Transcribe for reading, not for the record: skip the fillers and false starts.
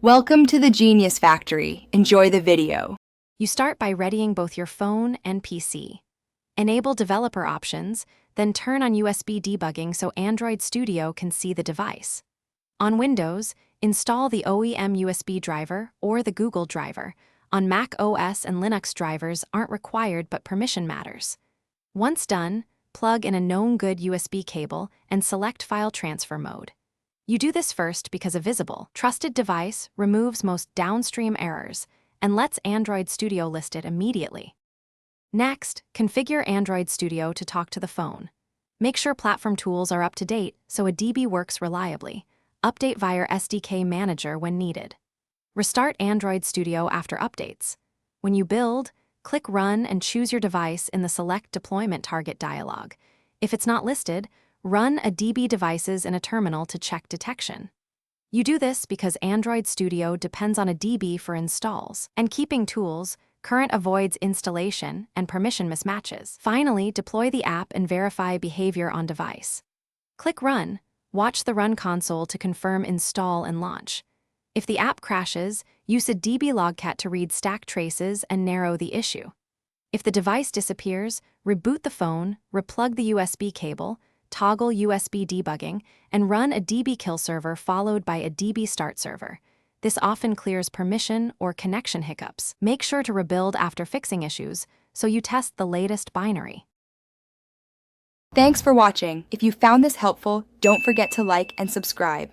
Welcome to the Genius Factory. Enjoy the video. You start by readying both your phone and PC. Enable developer options, then turn on USB debugging so Android Studio can see the device. On Windows, install the OEM USB driver or the Google driver. On Mac OS and Linux, drivers aren't required but permission matters. Once done, plug in a known good USB cable and select File Transfer Mode. You do this first because a visible, trusted device removes most downstream errors and lets Android Studio list it immediately. Next, configure Android Studio to talk to the phone. Make sure platform tools are up to date so a DB works reliably. Update via SDK Manager when needed. Restart Android Studio after updates. When you build, click Run and choose your device in the Select Deployment Target dialog. If it's not listed, run a DB devices in a terminal to check detection. You do this because Android Studio depends on a DB for installs, and keeping tools current avoids installation and permission mismatches. Finally, deploy the app and verify behavior on device. Click Run. Watch the Run console to confirm install and launch. If the app crashes, use a DB logcat to read stack traces and narrow the issue. If the device disappears, reboot the phone, replug the USB cable, toggle USB debugging, and run a DB kill server followed by a DB start server. This often clears permission or connection hiccups. Make sure to rebuild after fixing issues, so you test the latest binary. Thanks for watching. If you found this helpful, don't forget to like and subscribe.